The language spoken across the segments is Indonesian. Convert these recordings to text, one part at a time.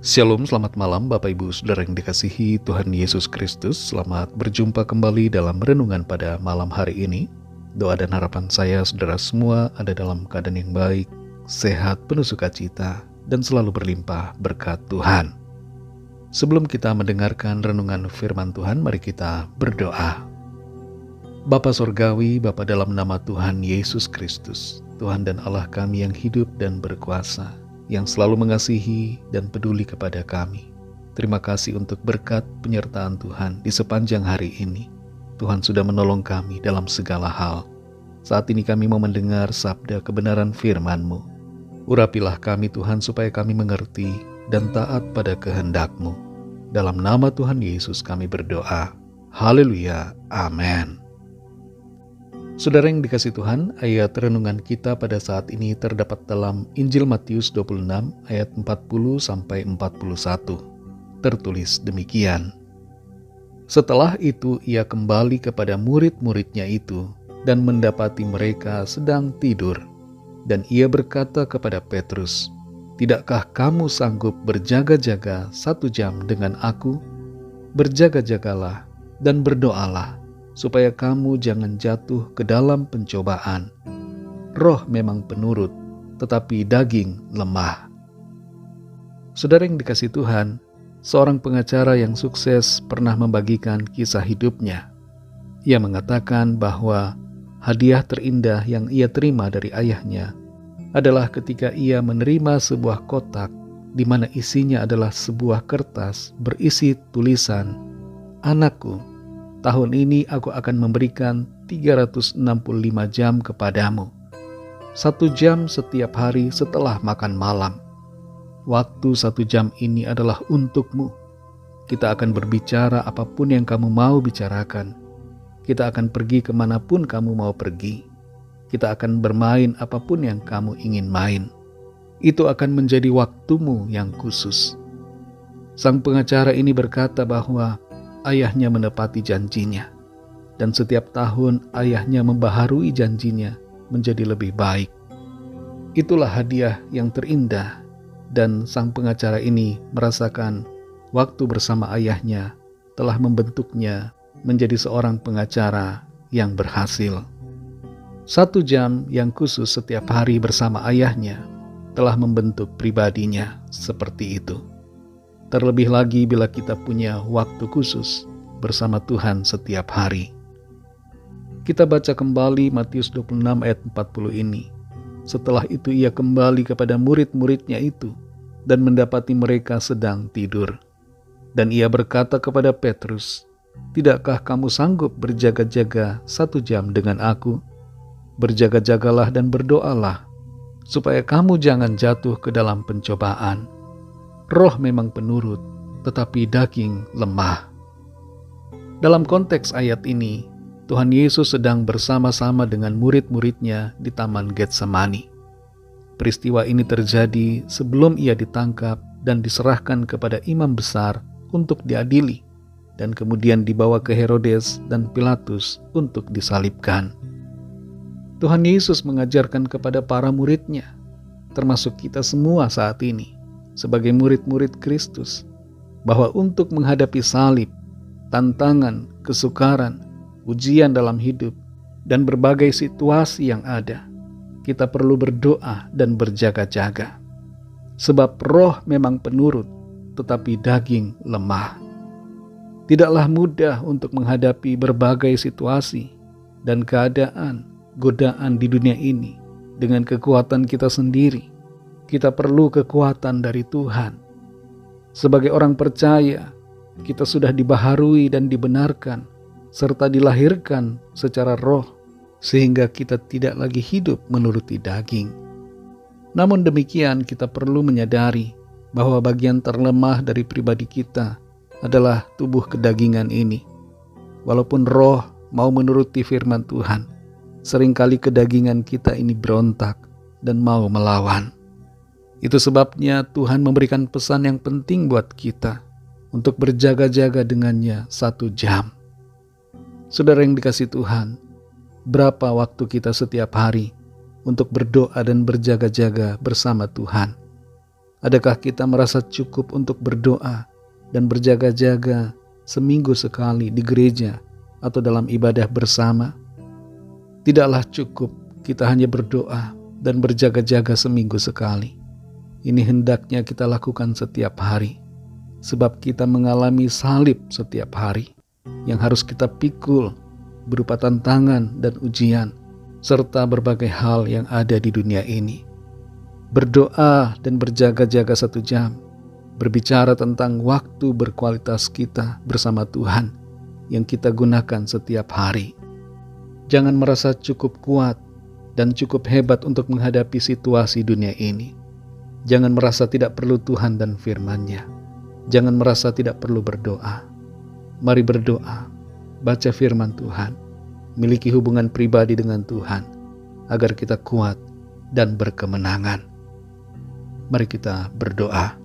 Shalom, selamat malam Bapak Ibu Saudara yang dikasihi Tuhan Yesus Kristus. Selamat berjumpa kembali dalam renungan pada malam hari ini. Doa dan harapan saya saudara semua ada dalam keadaan yang baik, sehat, penuh sukacita, dan selalu berlimpah berkat Tuhan. Sebelum kita mendengarkan renungan firman Tuhan, mari kita berdoa. Bapa Sorgawi, Bapa dalam nama Tuhan Yesus Kristus, Tuhan dan Allah kami yang hidup dan berkuasa, yang selalu mengasihi dan peduli kepada kami. Terima kasih untuk berkat penyertaan Tuhan di sepanjang hari ini. Tuhan sudah menolong kami dalam segala hal. Saat ini kami mau mendengar sabda kebenaran firman-Mu. Urapilah kami Tuhan supaya kami mengerti dan taat pada kehendak-Mu. Dalam nama Tuhan Yesus kami berdoa. Haleluya. Amin. Saudara yang dikasih Tuhan, ayat renungan kita pada saat ini terdapat dalam Injil Matius 26 ayat 40-41. Tertulis demikian. Setelah itu ia kembali kepada murid-muridnya itu dan mendapati mereka sedang tidur. Dan ia berkata kepada Petrus, "Tidakkah kamu sanggup berjaga-jaga 1 jam dengan aku? Berjaga-jagalah dan berdoalah, supaya kamu jangan jatuh ke dalam pencobaan. Roh memang penurut, tetapi daging lemah." Saudara yang dikasih Tuhan, seorang pengacara yang sukses pernah membagikan kisah hidupnya. Ia mengatakan bahwa hadiah terindah yang ia terima dari ayahnya adalah ketika ia menerima sebuah kotak di mana isinya adalah sebuah kertas berisi tulisan, "Anakku, tahun ini aku akan memberikan 365 jam kepadamu. 1 jam setiap hari setelah makan malam. Waktu 1 jam ini adalah untukmu. Kita akan berbicara apapun yang kamu mau bicarakan. Kita akan pergi kemanapun kamu mau pergi. Kita akan bermain apapun yang kamu ingin main. Itu akan menjadi waktumu yang khusus." Sang pengacara ini berkata bahwa ayahnya menepati janjinya, dan setiap tahun ayahnya membaharui janjinya menjadi lebih baik. Itulah hadiah yang terindah, dan sang pengacara ini merasakan waktu bersama ayahnya telah membentuknya menjadi seorang pengacara yang berhasil. 1 jam yang khusus setiap hari bersama ayahnya telah membentuk pribadinya seperti itu. Terlebih lagi bila kita punya waktu khusus bersama Tuhan setiap hari. Kita baca kembali Matius 26 ayat 40 ini. Setelah itu ia kembali kepada murid-muridnya itu dan mendapati mereka sedang tidur. Dan ia berkata kepada Petrus, "Tidakkah kamu sanggup berjaga-jaga 1 jam dengan aku? Berjaga-jagalah dan berdoalah, supaya kamu jangan jatuh ke dalam pencobaan. Roh memang penurut, tetapi daging lemah." Dalam konteks ayat ini, Tuhan Yesus sedang bersama-sama dengan murid-muridnya di Taman Getsemani. Peristiwa ini terjadi sebelum ia ditangkap dan diserahkan kepada imam besar untuk diadili, dan kemudian dibawa ke Herodes dan Pilatus untuk disalibkan. Tuhan Yesus mengajarkan kepada para muridnya, termasuk kita semua saat ini, sebagai murid-murid Kristus, bahwa untuk menghadapi salib, tantangan, kesukaran, ujian dalam hidup, dan berbagai situasi yang ada, kita perlu berdoa dan berjaga-jaga. Sebab roh memang penurut, tetapi daging lemah. Tidaklah mudah untuk menghadapi berbagai situasi dan keadaan, godaan di dunia ini dengan kekuatan kita sendiri. Kita perlu kekuatan dari Tuhan. Sebagai orang percaya, kita sudah dibaharui dan dibenarkan, serta dilahirkan secara roh, sehingga kita tidak lagi hidup menuruti daging. Namun demikian, kita perlu menyadari bahwa bagian terlemah dari pribadi kita adalah tubuh kedagingan ini. Walaupun roh mau menuruti firman Tuhan, seringkali kedagingan kita ini berontak dan mau melawan. Itu sebabnya Tuhan memberikan pesan yang penting buat kita untuk berjaga-jaga dengannya 1 jam. Saudara yang dikasih Tuhan, berapa waktu kita setiap hari untuk berdoa dan berjaga-jaga bersama Tuhan? Adakah kita merasa cukup untuk berdoa dan berjaga-jaga seminggu sekali di gereja atau dalam ibadah bersama? Tidaklah cukup kita hanya berdoa dan berjaga-jaga seminggu sekali. Ini hendaknya kita lakukan setiap hari, sebab kita mengalami salib setiap hari yang harus kita pikul berupa tantangan dan ujian, serta berbagai hal yang ada di dunia ini. Berdoa dan berjaga-jaga 1 jam, berbicara tentang waktu berkualitas kita bersama Tuhan yang kita gunakan setiap hari. Jangan merasa cukup kuat dan cukup hebat untuk menghadapi situasi dunia ini. Jangan merasa tidak perlu Tuhan dan firman-Nya. Jangan merasa tidak perlu berdoa. Mari berdoa, baca firman Tuhan, miliki hubungan pribadi dengan Tuhan, agar kita kuat dan berkemenangan. Mari kita berdoa.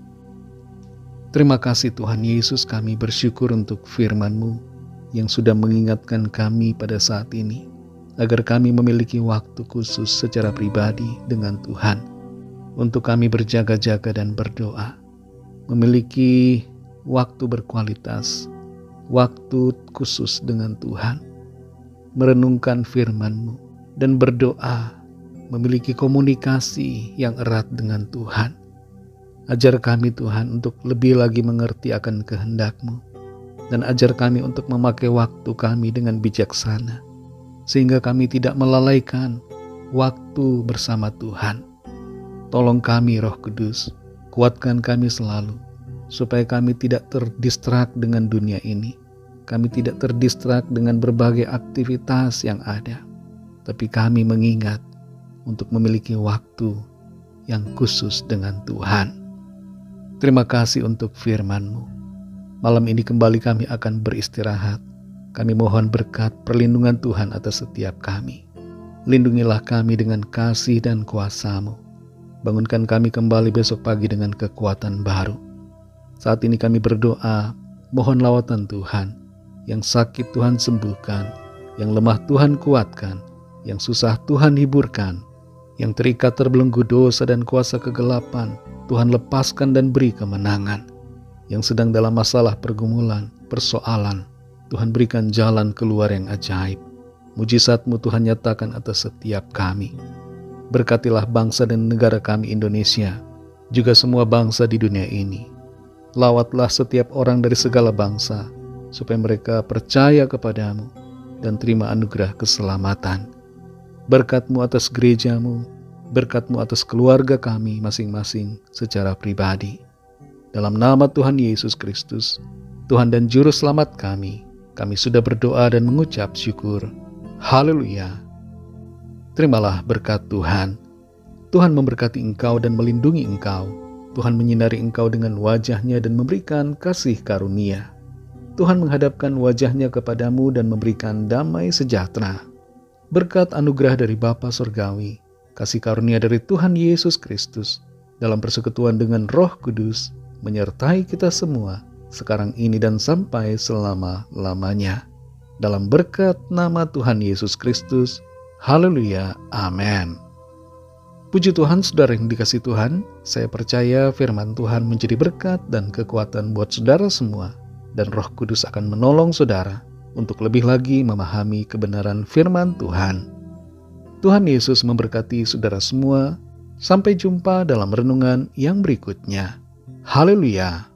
Terima kasih Tuhan Yesus, kami bersyukur untuk firman-Mu yang sudah mengingatkan kami pada saat ini, agar kami memiliki waktu khusus secara pribadi dengan Tuhan, untuk kami berjaga-jaga dan berdoa, memiliki waktu berkualitas, waktu khusus dengan Tuhan, merenungkan firman-Mu, dan berdoa, memiliki komunikasi yang erat dengan Tuhan. Ajar kami Tuhan untuk lebih lagi mengerti akan kehendak-Mu, dan ajar kami untuk memakai waktu kami dengan bijaksana, sehingga kami tidak melalaikan waktu bersama Tuhan. Tolong kami Roh Kudus, kuatkan kami selalu, supaya kami tidak terdistrak dengan dunia ini. Kami tidak terdistrak dengan berbagai aktivitas yang ada, tapi kami mengingat untuk memiliki waktu yang khusus dengan Tuhan. Terima kasih untuk firman-Mu. Malam ini kembali kami akan beristirahat. Kami mohon berkat perlindungan Tuhan atas setiap kami. Lindungilah kami dengan kasih dan kuasa-Mu. Bangunkan kami kembali besok pagi dengan kekuatan baru. Saat ini kami berdoa, mohon lawatan Tuhan. Yang sakit Tuhan sembuhkan, yang lemah Tuhan kuatkan, yang susah Tuhan hiburkan, yang terikat terbelenggu dosa dan kuasa kegelapan, Tuhan lepaskan dan beri kemenangan. Yang sedang dalam masalah pergumulan, persoalan, Tuhan berikan jalan keluar yang ajaib. Mujizat-Mu Tuhan nyatakan atas setiap kami. Berkatilah bangsa dan negara kami Indonesia, juga semua bangsa di dunia ini. Lawatlah setiap orang dari segala bangsa, supaya mereka percaya kepadamu dan terima anugerah keselamatan. Berkat-Mu atas gereja-Mu, berkat-Mu atas keluarga kami masing-masing secara pribadi. Dalam nama Tuhan Yesus Kristus, Tuhan dan Juru Selamat kami sudah berdoa dan mengucap syukur. Haleluya. Terimalah berkat Tuhan. Tuhan memberkati engkau dan melindungi engkau. Tuhan menyinari engkau dengan wajah-Nya dan memberikan kasih karunia. Tuhan menghadapkan wajah-Nya kepadamu dan memberikan damai sejahtera. Berkat anugerah dari Bapa Surgawi, kasih karunia dari Tuhan Yesus Kristus, dalam persekutuan dengan Roh Kudus, menyertai kita semua, sekarang ini dan sampai selama-lamanya. Dalam berkat nama Tuhan Yesus Kristus, haleluya, amin. Puji Tuhan, saudara yang dikasihi Tuhan, saya percaya firman Tuhan menjadi berkat dan kekuatan buat saudara semua, dan Roh Kudus akan menolong saudara untuk lebih lagi memahami kebenaran firman Tuhan. Tuhan Yesus memberkati saudara semua. Sampai jumpa dalam renungan yang berikutnya. Haleluya.